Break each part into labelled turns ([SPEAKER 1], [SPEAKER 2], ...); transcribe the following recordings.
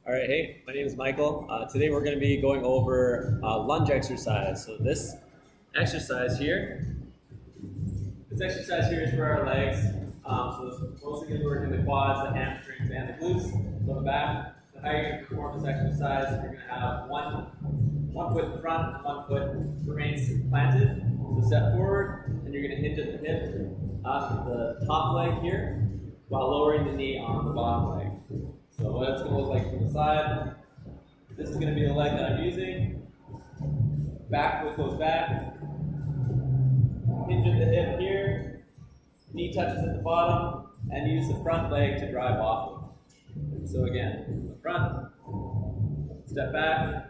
[SPEAKER 1] All right, hey, my name is Michael. Today we're going to be going over lunge exercise. So this exercise here is for our legs. So it's mostly going to be working the quads, the hamstrings, and the glutes. So the back. So how you're going to perform this exercise, you're going to have one foot in front, and one foot remains planted. So step forward, and you're going to hinge at the hip on the top leg here, while lowering the knee on the bottom leg. So what it's going to look like from the side, this is going to be the leg that I'm using. Back foot goes back. Hinge at the hip here. Knee touches at the bottom. And use the front leg to drive off of. So again, the front, step back,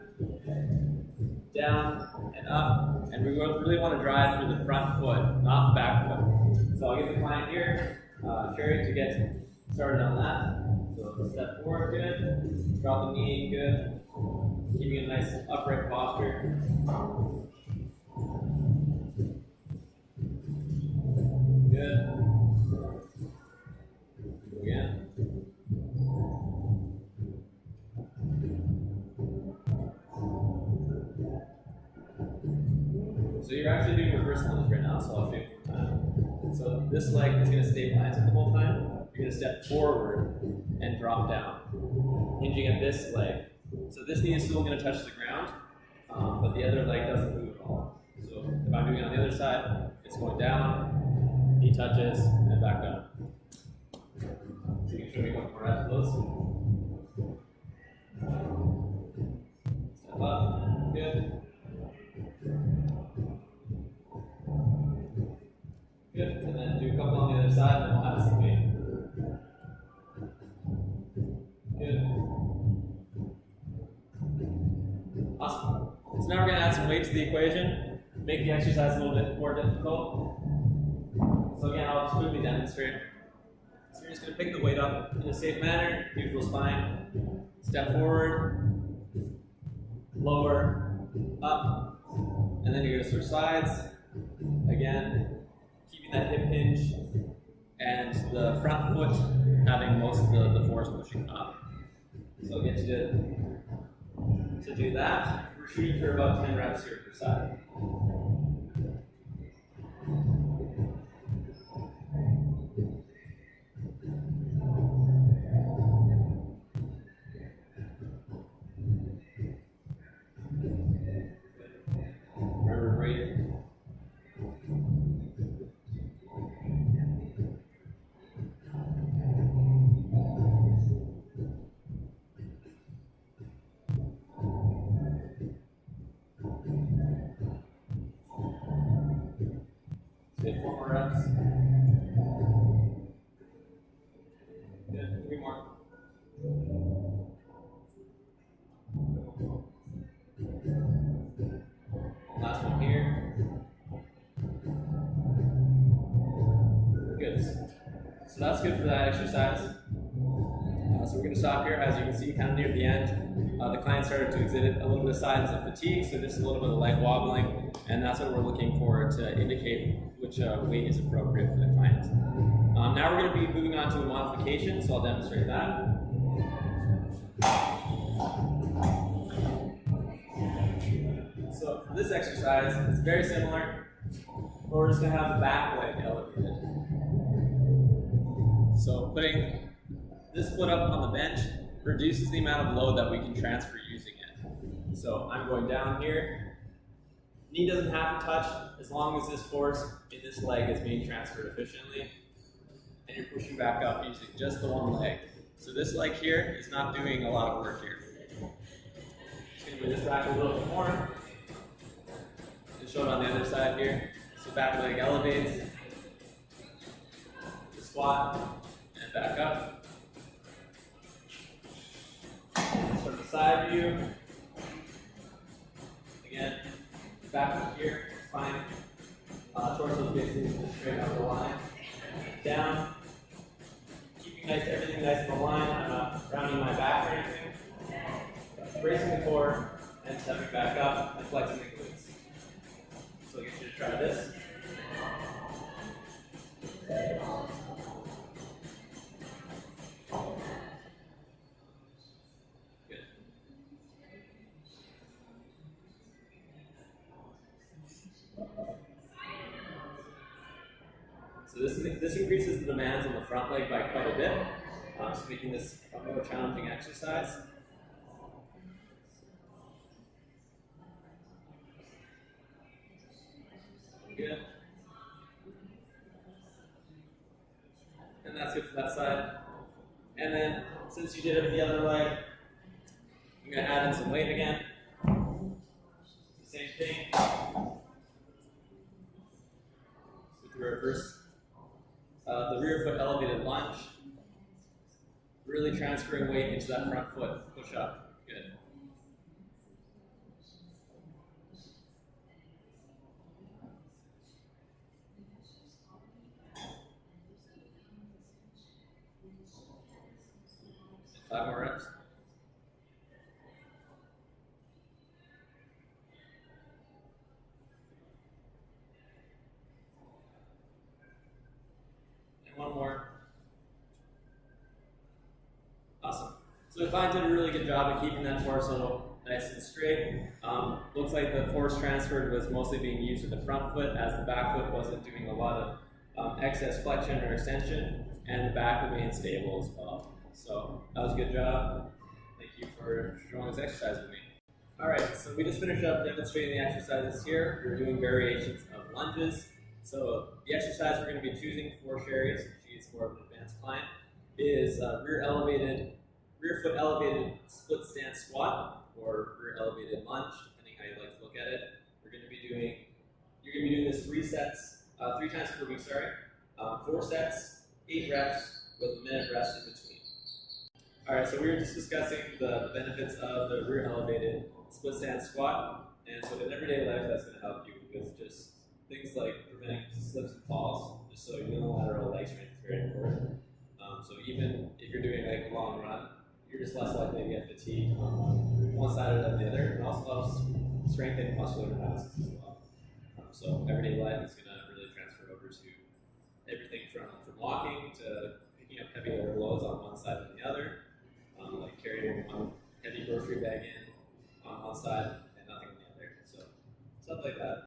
[SPEAKER 1] down and up. And we really want to drive through the front foot, not the back foot. So I'll give the client here, Sherry, to get started on that. So step forward, good. Drop the knee, good. Keeping a nice upright posture. Good. Go again. So you're actually doing reverse lunge right now, so I'll show you one time. So this leg is going to stay planted the whole time. You're going to step forward and drop down, hinging at this leg. So this knee is still going to touch the ground, but the other leg doesn't move at all. So if I'm doing it on the other side, it's going down, knee touches, and back down. So you can show me one more reps of those. Step up, good. Good, and then do a couple on the other side, and we'll have some weight. Good. Awesome. So now we're going to add some weight to the equation, make the exercise a little bit more difficult. So again, I'll just quickly demonstrate. So you're just going to pick the weight up in a safe manner, neutral spine, step forward, lower, up, and then you're going to switch sides. Again, keeping that hip hinge and the front foot having most of the force pushing up. So I'll get you to do that. We're shooting for about 10 reps here per side. Remember, breathe. Good, 4 more reps. Good, 3 more. Last one here. Good. So that's good for that exercise. So we're going to stop here. As you can see, kind of near the end, the client started to exhibit a little bit of signs of fatigue, so this is a little bit of leg wobbling, and that's what we're looking for to indicate which weight is appropriate for the client. Now we're going to be moving on to a modification, so I'll demonstrate that. So for this exercise, it's very similar, but we're just going to have the back leg elevated. So putting this foot up on the bench reduces the amount of load that we can transfer using it. So I'm going down here. Knee doesn't have to touch as long as this force in this leg is being transferred efficiently. And you're pushing back up using just the one leg. So this leg here is not doing a lot of work here. Just going to move this back a little bit more. And show it on the other side here. So back leg elevates. The squat. And back up. From the side view. Again, back up here, spine. Torso basically just straight up the line. Down. Keeping everything nice in the line. I'm not rounding my back or anything. Bracing the core and stepping back up and flexing the glutes. So I'll get you to try this. Good. this increases the demands on the front leg by quite a bit, so making this a more challenging exercise. Good. And that's good for that side. And then, since you did it with the other leg, I'm going to add in some weight again. Same thing with the reverse. The rear foot elevated lunge. Really transferring weight into that front foot. Push up. Good. And 5 more reps. One more. Awesome. So the client did a really good job of keeping that torso nice and straight. Looks like the force transferred was mostly being used with the front foot, as the back foot wasn't doing a lot of excess flexion or extension, and the back remained stable as well. So that was a good job. Thank you for showing this exercise with me. All right, so we just finished up demonstrating the exercises here. We're doing variations of lunges. So the exercise we're going to be choosing for Sherry, so she's more of an advanced client, is rear foot elevated split stance squat, or rear elevated lunge, depending how you like to look at it. You're going to be doing this 3 times per week, 4 sets, 8 reps with a minute rest in between. All right, so we were just discussing the benefits of the rear elevated split stance squat, and so in everyday life that's going to help you with just things like preventing slips and falls, just so unilateral leg strength is very important. So even if you're doing like a long run, you're just less likely to get fatigued on one side or the other. It also helps strengthen muscular capacity as well. So everyday life is going to really transfer over to everything from walking to picking up heavier loads on one side and the other, like carrying one heavy grocery bag in on one side